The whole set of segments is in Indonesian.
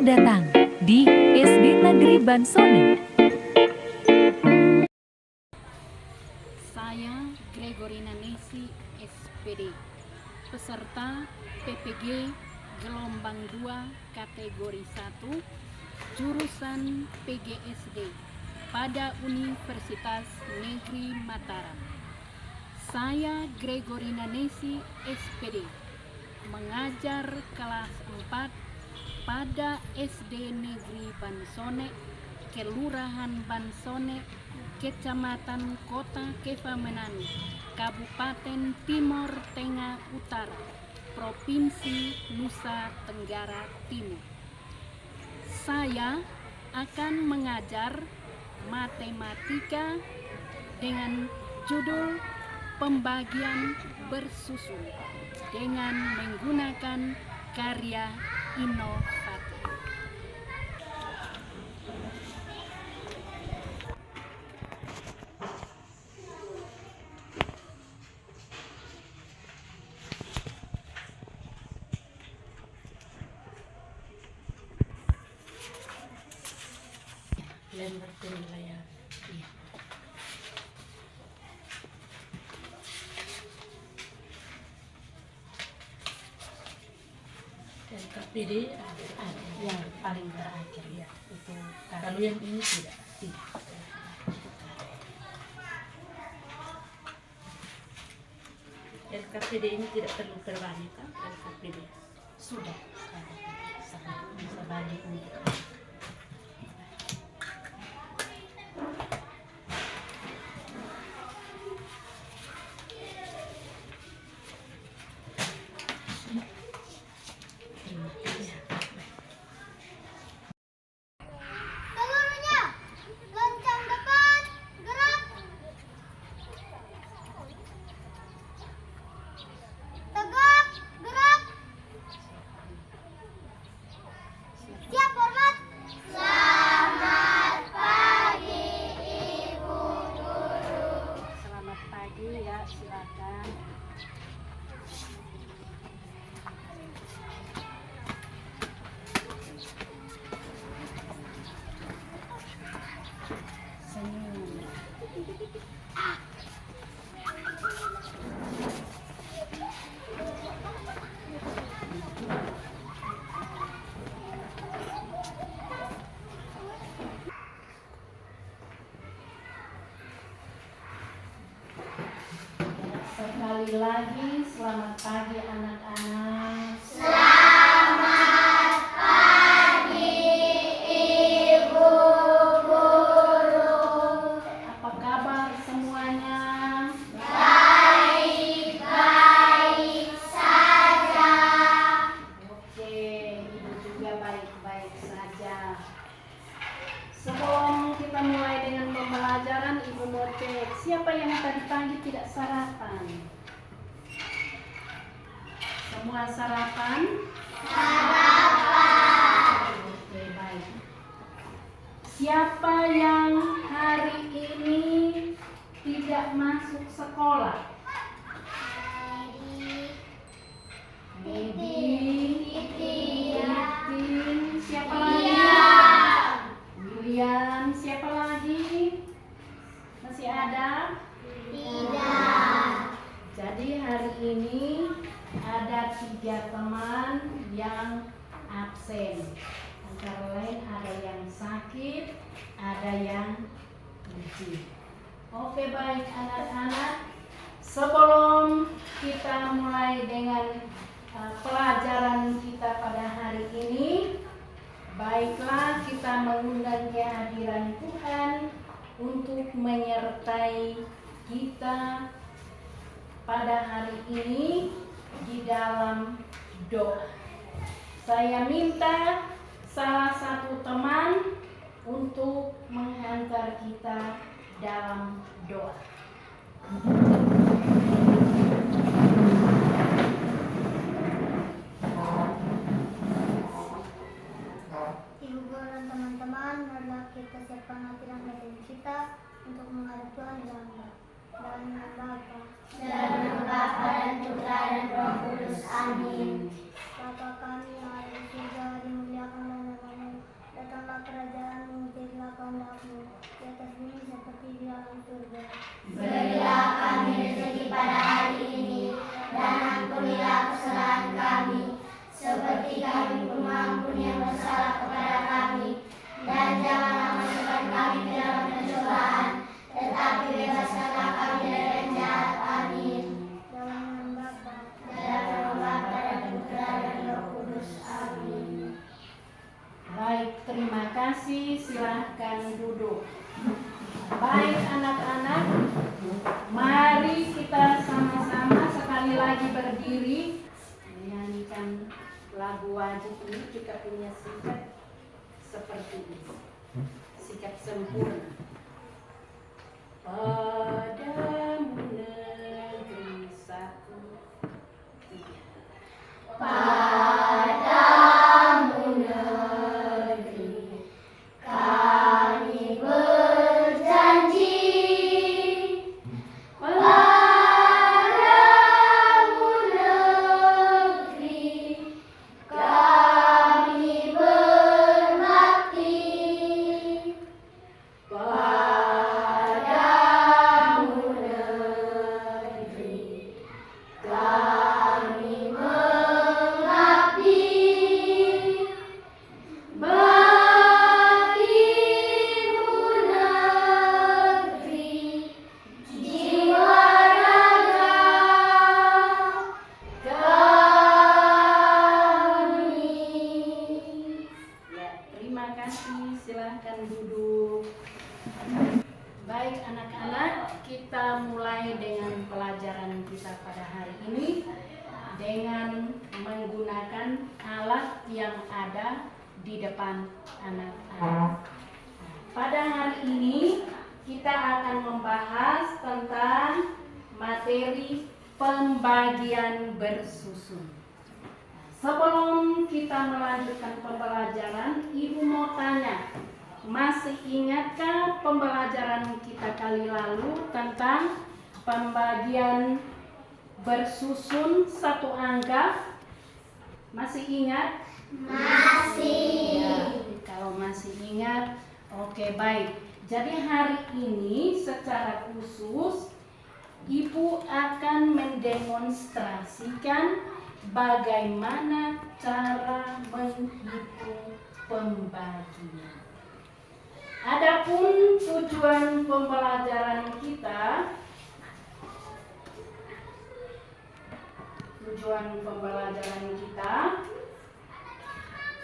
Selamat datang di SD Negeri Bansone. Saya Gregorina Nesi, SPD, peserta PPG gelombang 2 kategori 1, jurusan PGSD pada Universitas Negeri Mataram. Saya Gregorina Nesi, SPD, mengajar kelas 4 pada SD Negeri Bansone, Kelurahan Bansone, Kecamatan Kota Kefamenanu, Kabupaten Timor Tengah Utara, Provinsi Nusa Tenggara Timur. Saya akan mengajar matematika dengan judul pembagian bersusun dengan menggunakan karya inovatif. Lembar penilaian. Iya. Dan KPD ada yang paling terakhir ya itu. Kalau yang ini tidak. LKPD ini tidak perlu perbanyak kan? LKPD sudah sangat bisa balik untuk silakan. Senyum. Sekali lagi, selamat pagi anak-anak. Selamat pagi, Ibu Guru. Apa kabar semuanya? Baik-baik saja. Oke, Ibu juga baik-baik saja. Sebelum kita mulai dengan pembelajaran, Ibu mau cek siapa yang tadi pagi tidak sarapan. Semua sarapan? Sarapan. Oke, baik. Siapa yang hari ini tidak masuk sekolah? Medi, Titin, siapa lagi? William, siapa lagi? Masih ada? Tidak. Jadi hari ini ada 3 teman yang absen. Antara lain ada yang sakit, ada yang uji. Oke, baik anak-anak. Sebelum kita mulai dengan pelajaran kita pada hari ini, baiklah kita mengundang kehadiran Tuhan untuk menyertai kita pada hari ini di dalam doa. Saya minta salah satu teman untuk menghantar kita dalam doa. Ibu guru dan teman-teman, marilah kita siapkan hati dan batin kita untuk menghadap Tuhan di dalam doa. Dalam nama Bapa dan Putra dan Roh Kudus. Amin. Bapa kami yang ada di surga, dimuliakanlah namanya. kasih, silahkan duduk. Baik anak-anak, mari kita sama-sama sekali lagi berdiri menyanyikan lagu wajib ini. Kita punya sikap seperti ini, sikap sempurna. Padamu negeri satu, tiga. Padamu negeri kami berjanji, padamu negeri kami berbakti, padamu negeri kami mengabdi, bagimu negeri jiwa raga kami. Ya, terima kasih. Silahkan duduk. Baik anak-anak, kita mulai dengan pelajaran kita pada hari ini dengan menggunakan alat yang ada di depan anak-anak. Pada hari ini kita akan membahas tentang materi pembagian bersusun. Sebelum kita melanjutkan pembelajaran, Ibu mau tanya, masih ingatkah pembelajaran kita kali lalu tentang pembagian bersusun satu angka? Masih ingat? Masih. Ya, kalau masih ingat, oke baik. Jadi hari ini secara khusus Ibu akan mendemonstrasikan bagaimana cara menghitung pembagian. Adapun tujuan pembelajaran kita,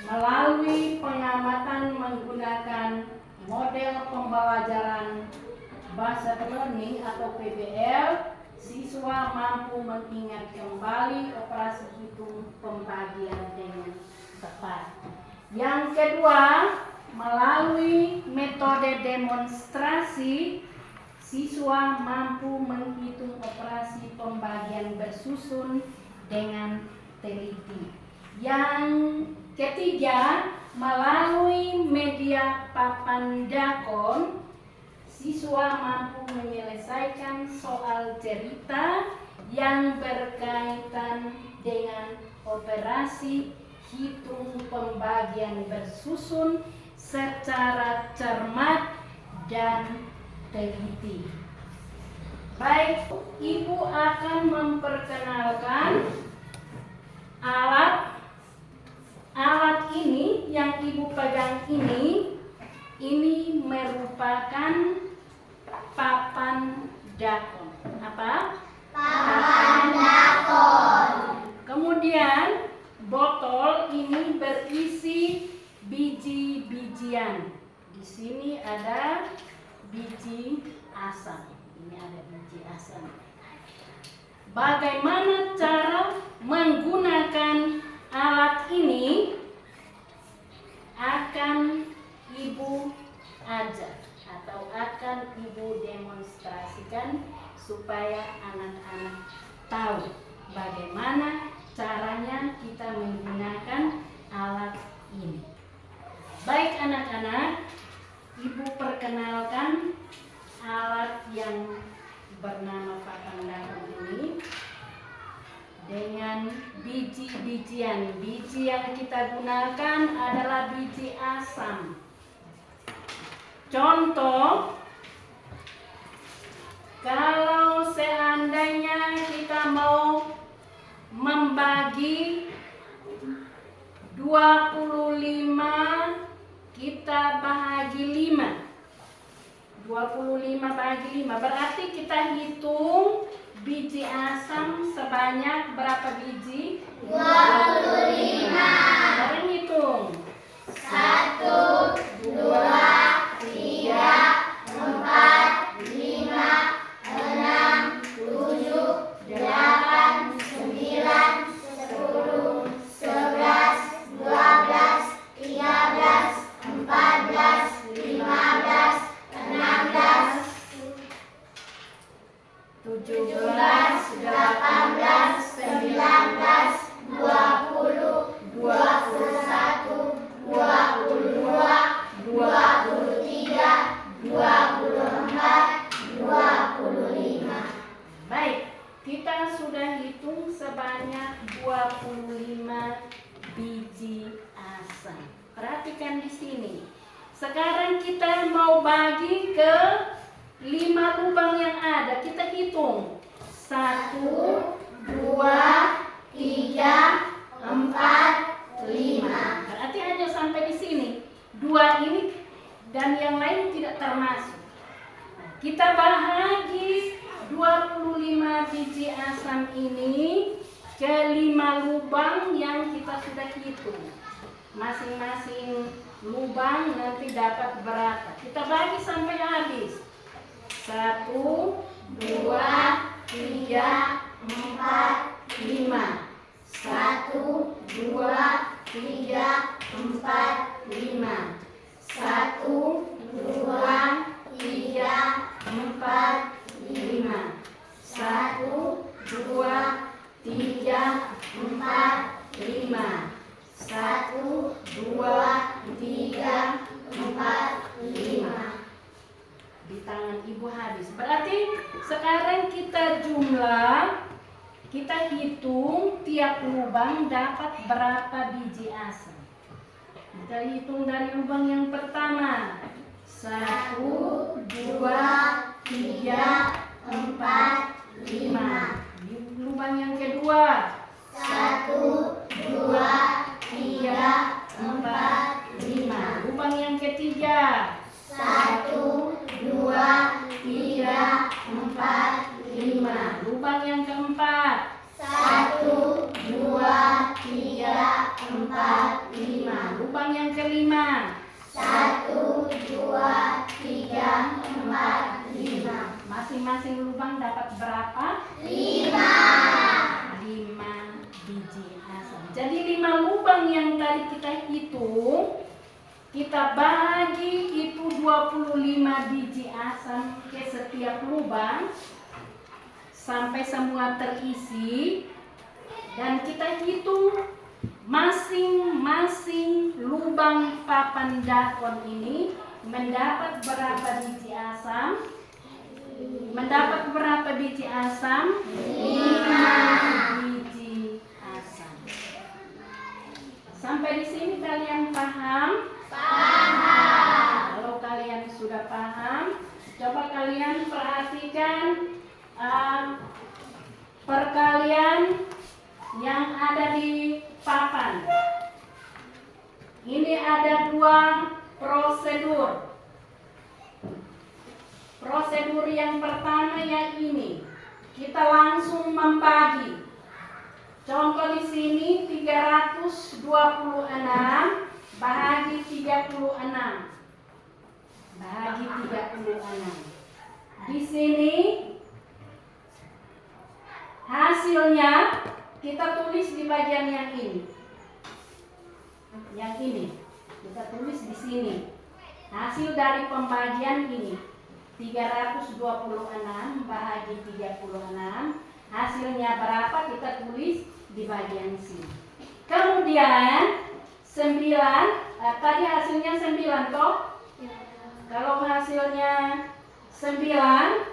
melalui pengamatan menggunakan model pembelajaran Based Learning atau PBL, siswa mampu mengingat kembali operasi hitung pembagian dengan tepat. Yang kedua, melalui metode demonstrasi, siswa mampu menghitung operasi pembagian bersusun dengan teliti. Yang ketiga, melalui media papan dakon, siswa mampu menyelesaikan soal cerita yang berkaitan dengan operasi hitung pembagian bersusun secara cermat dan teliti. Baik, Ibu akan memperkenalkan alat ini yang Ibu pegang ini merupakan papan dakon. Apa? Papan dakon. Kemudian botol ini berisi biji-bijian. Di sini ada biji asam. Ini ada biji asam. Bagaimana cara menggunakan alat ini akan Ibu ajar atau akan Ibu demonstrasikan supaya anak-anak tahu bagaimana caranya kita menggunakan alat ini. Baik anak-anak, Ibu perkenalkan alat yang bernama papan dakon ini dengan biji-bijian. Biji yang kita gunakan adalah biji asam. Contoh, kalau seandainya kita mau membagi 25, kita bahagi 5. 25 bahagi 5 berarti kita hitung biji asam sebanyak berapa biji? 25. Sekarang hitung 1, 2, 25 biji asam. Perhatikan di sini. Sekarang kita mau bagi ke 5 lubang yang ada. Kita hitung. 1, 2, 3, 4, 5. Berarti hanya sampai di sini. 2 ini dan yang lain tidak termasuk. Kita bahagi 25 biji asam ini ke 5 lubang yang kita sudah hitung. Masing-masing lubang nanti dapat berapa? Kita bagi sampai habis. 1, 2, 3, 4, 5. 1, 2, 3, 4, 5. 1, 2, 3, 4, 5. 1, 2, 3, 4, 5. 1, 2, 3, 4, 5. Di tangan ibu habis. Berarti sekarang kita jumlah, kita hitung tiap lubang dapat berapa biji asam. Kita hitung dari lubang yang pertama. 1, 2, 3, 4, 5. Di lubang yang kedua. 1, 2, 3, 4, 5. Lubang yang ketiga. 1, 2, 3, 4, 5. Lubang yang keempat. 1, 2, 3, 4, 5. Lubang yang kelima. 1, 2, 3, 4, 5. Masing-masing lubang dapat berapa? 5 biji asam. Jadi 5 lubang yang tadi kita hitung, kita bagi itu 25 biji asam ke setiap lubang sampai semua terisi, dan kita hitung masing-masing lubang papan dakon ini mendapat berapa biji asam? Mendapat berapa biji asam? 5 biji asam. Sampai di sini kalian paham? Paham. Kalau kalian sudah paham, coba kalian perhatikan perkalian yang ada di papan. Ini ada 2 prosedur. Prosedur yang pertama yang ini, kita langsung membagi. Contoh di sini 326 bahagi 36. Bahagi 36. Di sini hasilnya kita tulis di bagian yang ini. Yang ini kita tulis di sini. Hasil dari pembagian ini 326 bahagi 36. Hasilnya berapa kita tulis di bagian sini. Kemudian 9, tadi hasilnya 9 toh? Kalau hasilnya 9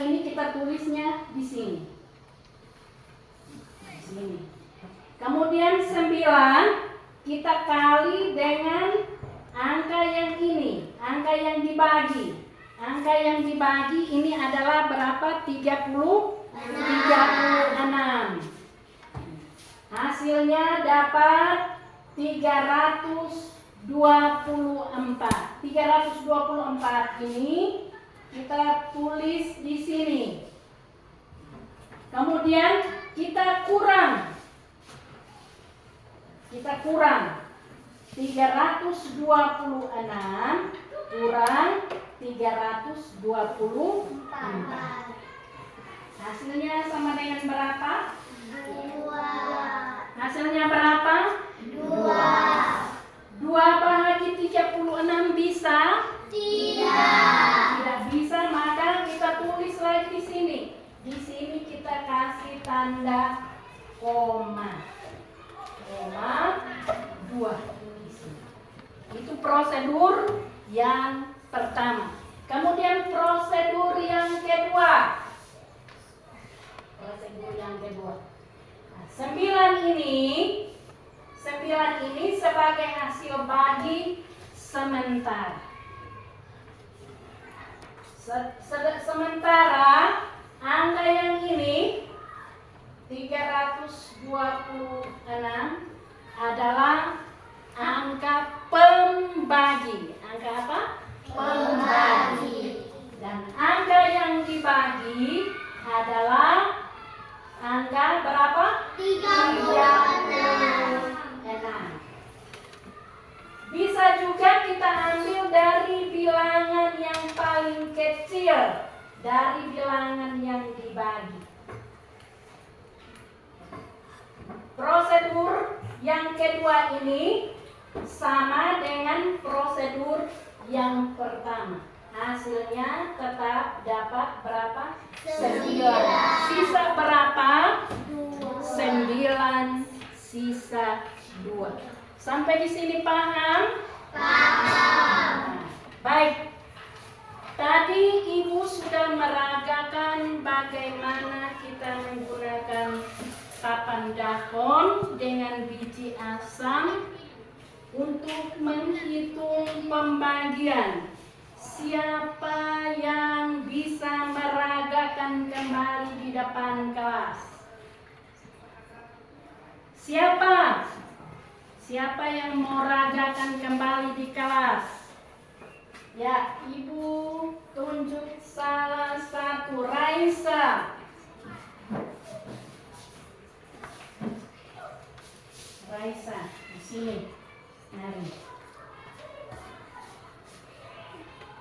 ini kita tulisnya di sini. Di sini. Kemudian 9 kita kali dengan angka yang ini, angka yang dibagi. Angka yang dibagi ini adalah berapa? 36. Hasilnya dapat 324. 324 ini kita tulis di sini. Kemudian kita kurang. 326 kurang 324. Hasilnya sama dengan berapa? 2. Hasilnya berapa? 2 bahagi 36 bisa? Tidak bisa, maka kita tulis lagi di sini. Di sini kita kasih tanda koma. 2 di sini. Itu prosedur yang pertama. Kemudian prosedur yang kedua. ini sebagai hasil bagi sementara. Sementara angka yang ini 326 adalah angka pembagi. Angka apa? Pembagi. Dan angka yang dibagi adalah angka berapa? 36. Bisa juga kita ambil dari bilangan yang paling kecil dari bilangan yang dibagi. Prosedur yang kedua ini sama dengan prosedur yang pertama. Hasilnya tetap dapat berapa? 9. Sisa berapa? 9, sisa 2. Sampai di sini paham? Paham. Baik. Tadi Ibu sudah meragakan bagaimana kita menggunakan papan dahon dengan biji asam untuk menghitung pembagian. Siapa yang bisa meragakan kembali di depan kelas? Siapa? Siapa yang mau ragakan kembali di kelas? Ya, Ibu tunjuk salah satu. Raisa. Raisa, di sini. Mari.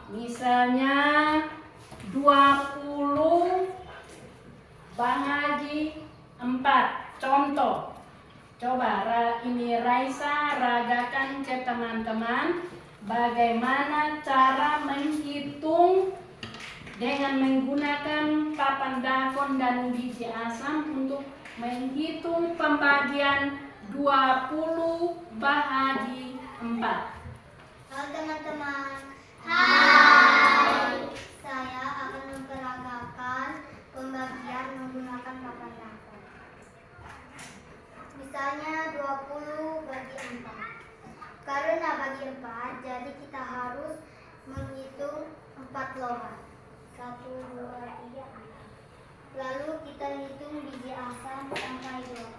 Misalnya 20 bahagi 4. Contoh. Coba ini Raisa ragakan ke teman-teman bagaimana cara menghitung dengan menggunakan papan dahon dan biji asam untuk menghitung pembagian 20 bahagi 4. Halo teman-teman. Hai. Saya akan memperagakan pembagian menggunakan papan dahon. Misalnya 20 bagi 4. Karena bagi 4, jadi kita harus menghitung 4 lomba. 1, 2, 3, 4. Lalu kita hitung biji asam sampai 20.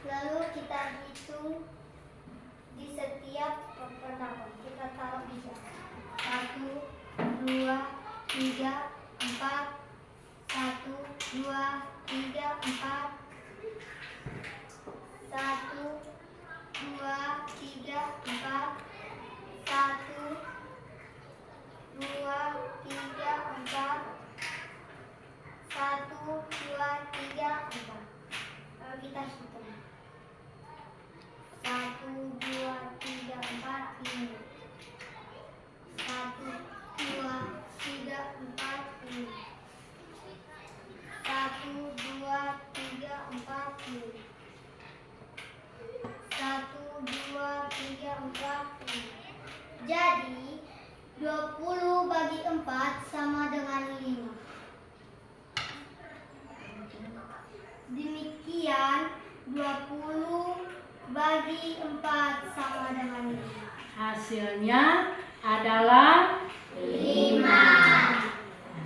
Lalu kita hitung di setiap papan dahon. Kita taruh di sini. 1, 2, 3, 4. 1, 2, 3, 4. 1, 2, 3, 4. 1, 2, 3, 4. 1, 2, 3, 4. Lalu kita hitung. 1, 2, 3, 4, 5. 1, 2, 3, 4, 5. 1, 2, 3, 4, 5. 1, 2, 3, 4, 5. Jadi 20 bagi 4 sama dengan 5. Demikian 20 bagi 4 sama dengan 5. Hasilnya adalah 5.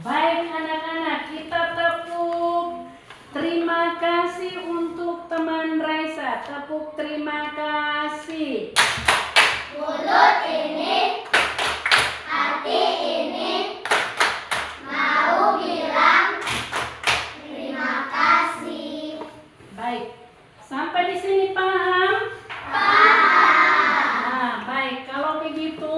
Baik anak-anak, kita tepuk terima kasih untuk teman Raisa. Tepuk terima kasih. Mulut ini, hati ini mau bilang terima kasih. Baik, sampai di sini paham? Paham. Nah, baik. Kalau begitu,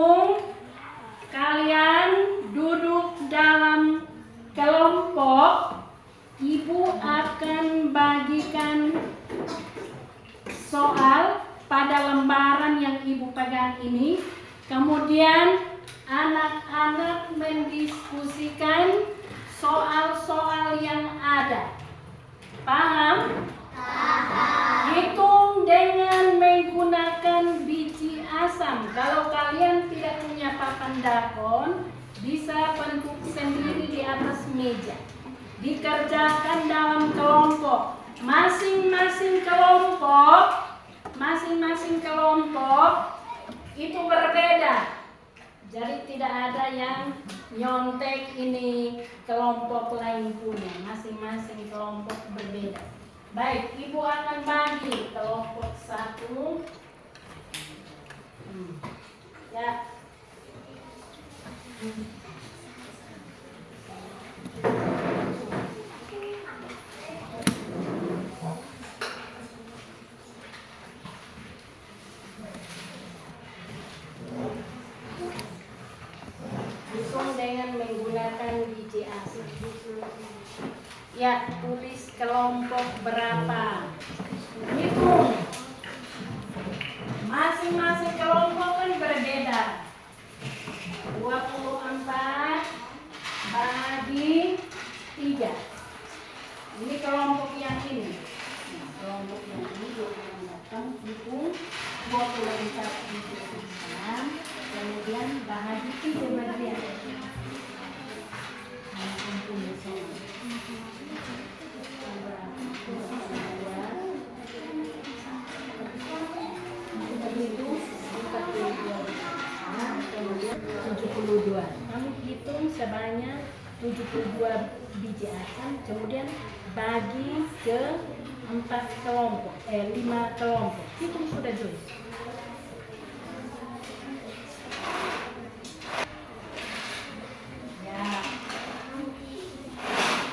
yang ini. Kemudian anak-anak mendiskusikan soal-soal yang ada. Paham? Hitung dengan menggunakan biji asam. Kalau kalian tidak punya papan dakon, bisa bentuk sendiri di atas meja. Dikerjakan dalam kelompok. Masing-masing kelompok itu berbeda. Jadi tidak ada yang nyontek ini kelompok lain punya. Masing-masing kelompok berbeda. Baik, Ibu akan bagi kelompok 1. Ya. Hitung dengan menggunakan biji asam. Ya, tulis kelompok berapa. Hitung. Masing-masing kelompok kan berbeda. 24 bagi 3. Ini kelompok yang ini. Nah, kelompok yang ini 24 datang hitung 24 bagi 6. Kemudian bahagi 3 bagian. Kamu hitung sebanyak 72 biji asam, kemudian bagi ke 5 kelompok. Hitung sudah Joyce. Ya.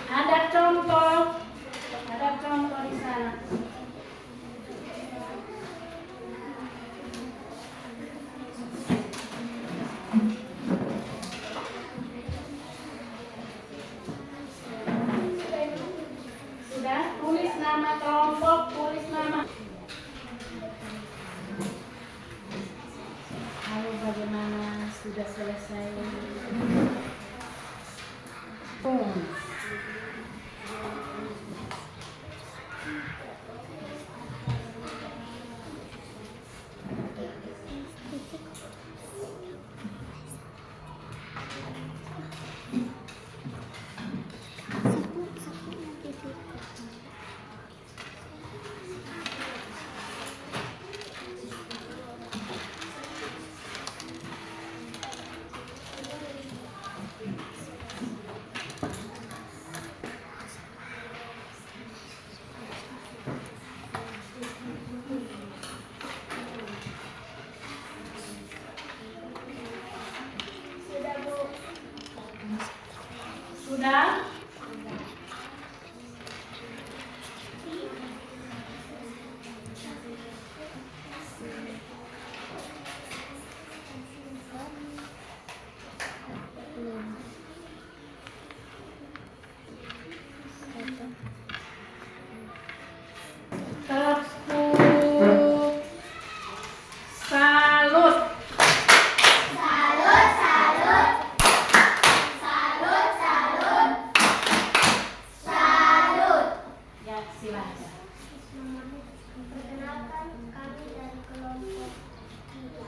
Ada contoh di sana. Tulis nama kelompok, tulis nama. Lalu bagaimana sudah selesai? Sudah? Tepuk salut. Ya, silakan. Perkenalkan, kami dari kelompok 3.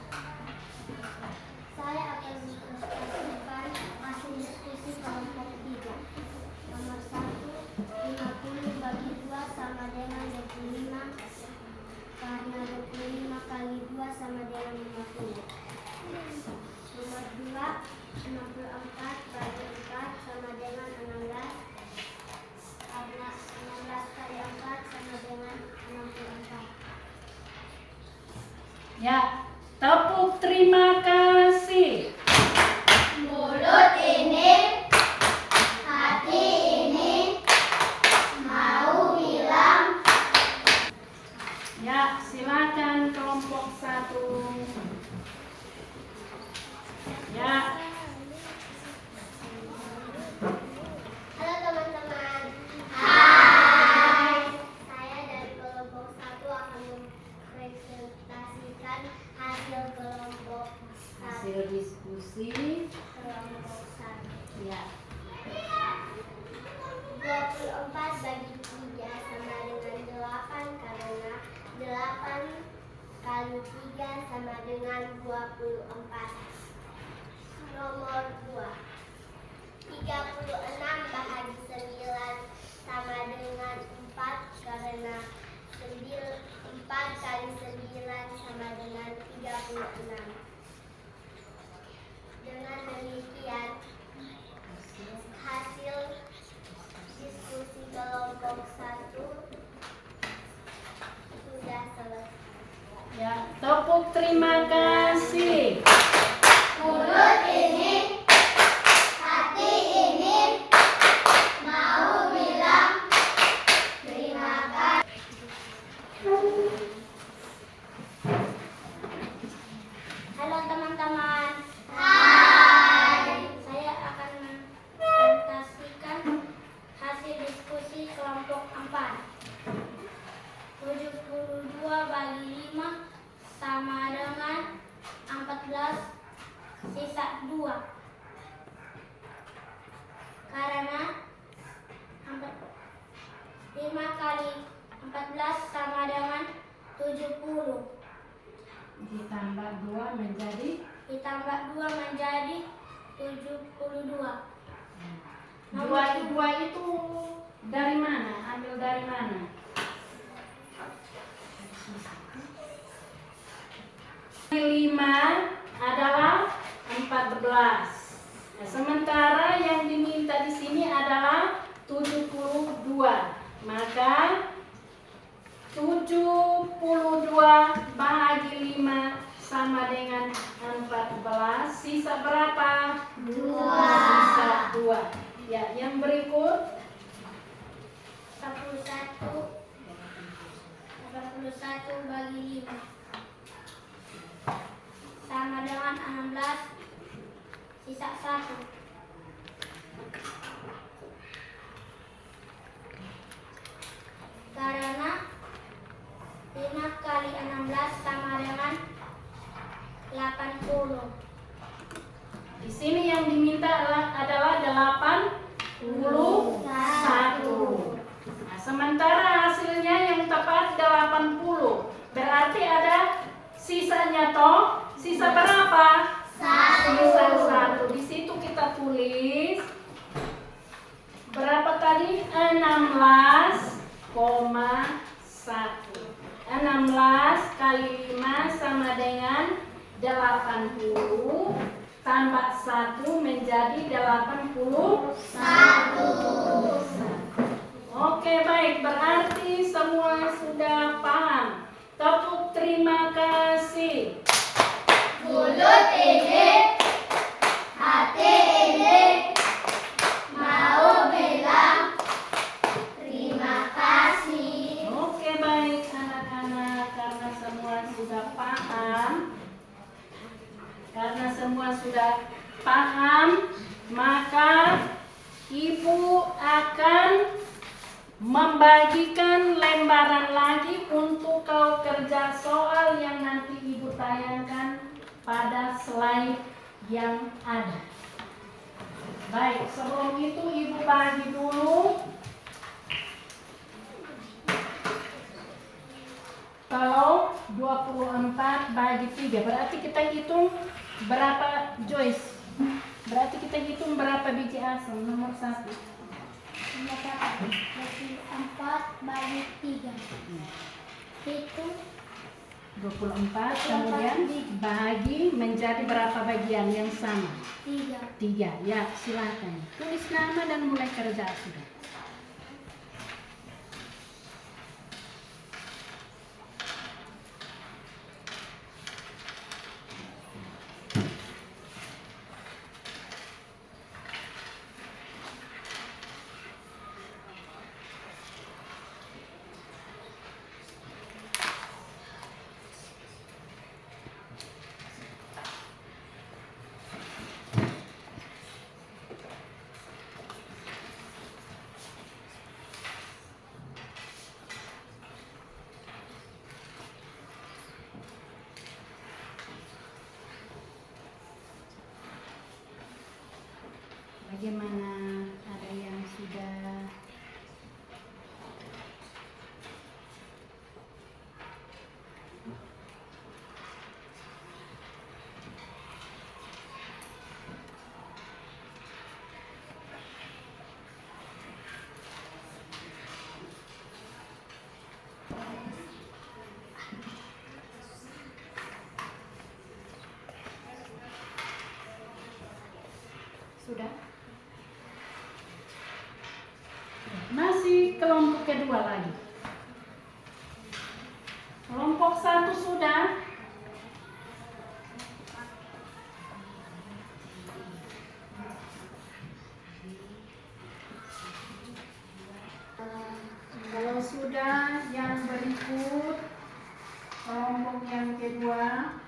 Saya akan mempresentasikan hasil diskusi kelompok 3. Nomor 1, 50 bagi 2 sama dengan 25, karena 25 kali 2 sama dengan 50. Nomor 2, 64 bagi 4 sama dengan 16, karena 16 kali 4 sama dengan 64. Ya, tepuk terima kasih. Mulut ini, hati ini, mau bilang. Ya, silakan kelompok 1. Ya, Halo teman-teman. Hai. Saya dari kelompok 1 akan mempresentasikan hasil kelompok Diskusi. Kelompok 1. Ya. 24 bagi 3 sama dengan 8 karena 8 kali 3 sama dengan 24. Nomor 2. 36 bahagi 9 sama dengan 4 karena 4 kali 9 sama dengan 36. Dengan demikian, hasil diskusi kelompok 1 sudah selesai. Ya, tepuk terima kasih. Mulut ini, hati ini mau bilang terima kasih. Halo teman-teman. Hai. Saya akan mempresentasikan hasil diskusi kelompok 4. 72 bagi 5 sama dengan 14 sisa 2. Karena 5 kali 14 sama dengan 70. Ditambah 2 menjadi Ditambah 2 menjadi 72. dua itu dari mana? Ambil dari mana? Lima adalah 14. Nah, sementara yang diminta di sini adalah 72. Maka 72 bahagi 5 sama dengan 14. Sisa berapa? 2. Sisa 2. Ya, yang berikut 81 bagi 5 sama dengan 16 sisa 1. Karena 5 kali 16 sama dengan 80. di sini yang diminta adalah 81. Nah, sementara hasilnya yang tepat 80. Berarti ada sisanya toh. Sisa berapa? 1. Sisa 1. Di situ kita tulis berapa tadi? 16,1. 16 kali 5 sama dengan 80. Tambah 1 menjadi 81. Oke, baik. Berarti semua sudah paham. Tepuk terima kasih. Mulut ini, hati ini mau bilang terima kasih. Oke, baik anak-anak, karena semua sudah paham, maka Ibu akan membagikan lembaran lagi untuk kau kerja soal yang nanti Ibu tayangkan pada slide yang ada. Baik, sebelum itu Ibu bagi dulu. Kalau 24 bagi 3, berarti kita hitung berapa, Joyce? Berarti kita hitung berapa biji asam nomor 1? 24 bagi 3. Itu 24, kemudian bagi menjadi berapa bagian yang sama? 3. Ya, silakan. Tulis nama dan mulai kerja sudah. Bagaimana, ada yang sudah? Sudah? Masih kelompok kedua lagi. Kelompok satu sudah. Kalau sudah, yang berikut kelompok yang kedua.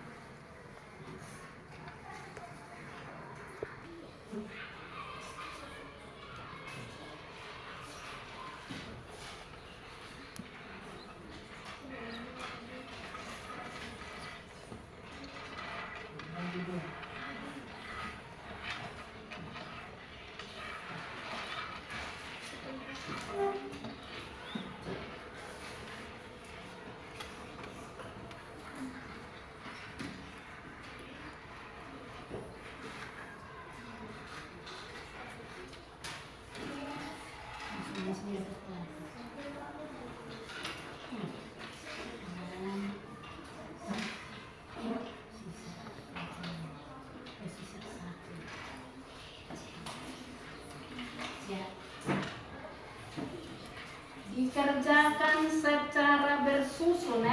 Dikerjakan secara bersusun,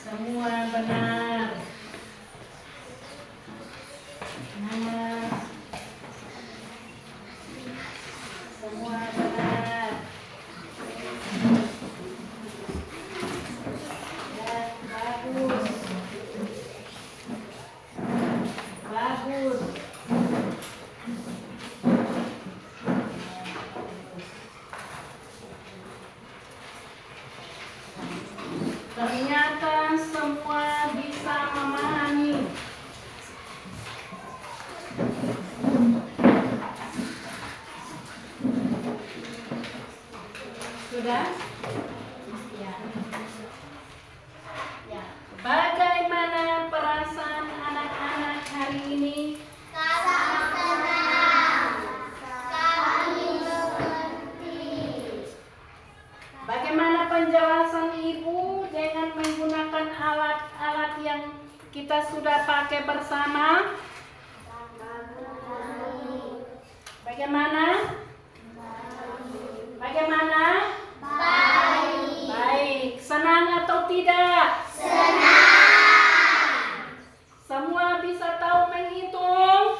Semua benar. Nah, semua benar. Ya, bagus. Bagus. Ternyata semua bisa memahami. Sudah? Ya. Ya. Bagaimana perasaan anak-anak hari ini? Bagaimana penjelasan Ibu dengan menggunakan alat-alat yang kita sudah pakai bersama? Bagaimana? Bagaimana? Baik. Senang atau tidak? Semua bisa tahu menghitung?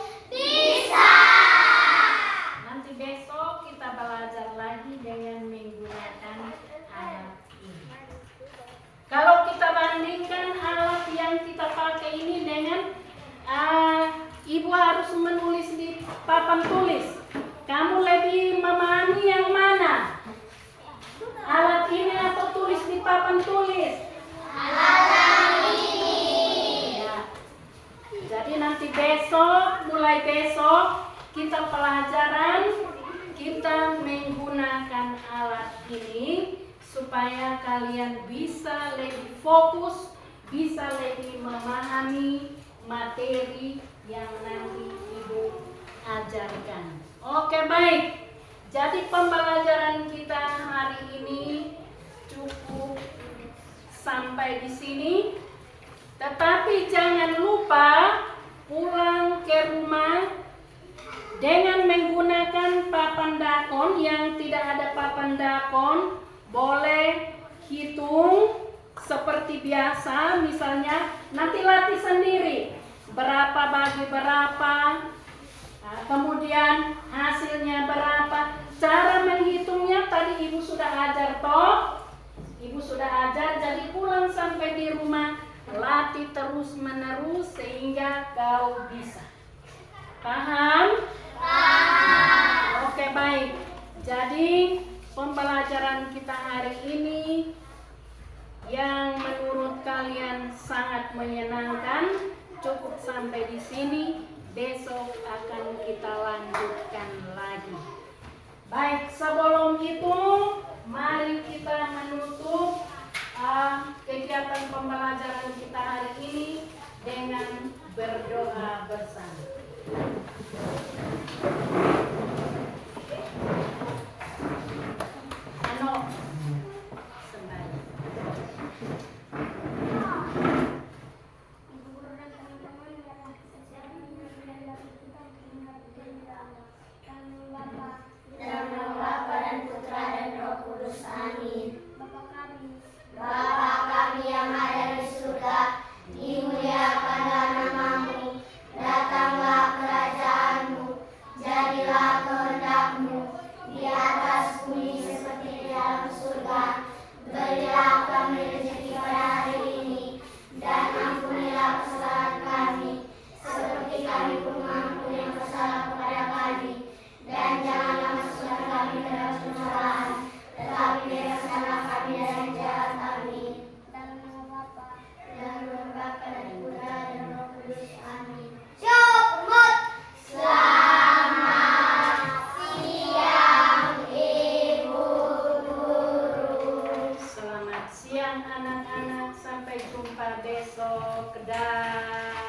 Nanti besok kita belajar lagi dengan menggunakan alat ini. Kalau kita bandingkan alat yang kita pakai ini dengan Ibu harus menulis di papan tulis. Kamu lebih memahami yang mana? Alat ini atau tulis di papan tulis? Ya. Jadi nanti mulai besok kita pelajaran, kita menggunakan alat ini supaya kalian bisa lebih fokus, bisa lebih memahami materi yang nanti Ibu ajarkan. Oke, baik. Jadi pembelajaran kita hari ini cukup sampai di sini. Tetapi jangan lupa pulang ke rumah dengan menggunakan papan dakon. Yang tidak ada papan dakon boleh hitung seperti biasa. Misalnya nanti latih sendiri berapa bagi berapa, kemudian hasilnya berapa. Cara menghitungnya tadi Ibu sudah ajar toh? Ibu sudah ajar, jadi pulang sampai di rumah latih terus menerus sehingga kau bisa. Paham? Oke, baik. Jadi pembelajaran kita hari ini yang menurut kalian sangat menyenangkan. Cukup sampai di sini. Besok akan kita lanjutkan lagi. Baik, sebelum itu mari kita menutup kegiatan pembelajaran kita hari ini dengan berdoa bersama. Sembari. Ibu guru dan teman-teman yang persiapan mendengar kita Nama Bapa dan Putra dan Roh Kudus. Amin. Bapa kami yang ada di surga, dimuliakanlah namamu, datanglah kerajaanmu, jadilah kehendakmu di atas bumi seperti di dalam surga. Berilah kami rezeki pada hari ini, dan ampunilah kesalahan kami, seperti kami pun mengampuni yang bersalah kepada kami. Dan janganlah masukkan kami ke dalam pencobaan, tetapi bebaskanlah kami dari yang jahat. Amin. Dalam nama Bapa dan Putra dan Roh Kudus. Amin. Selamat siang Ibu Guru. Selamat siang anak-anak, sampai jumpa besok. Dah.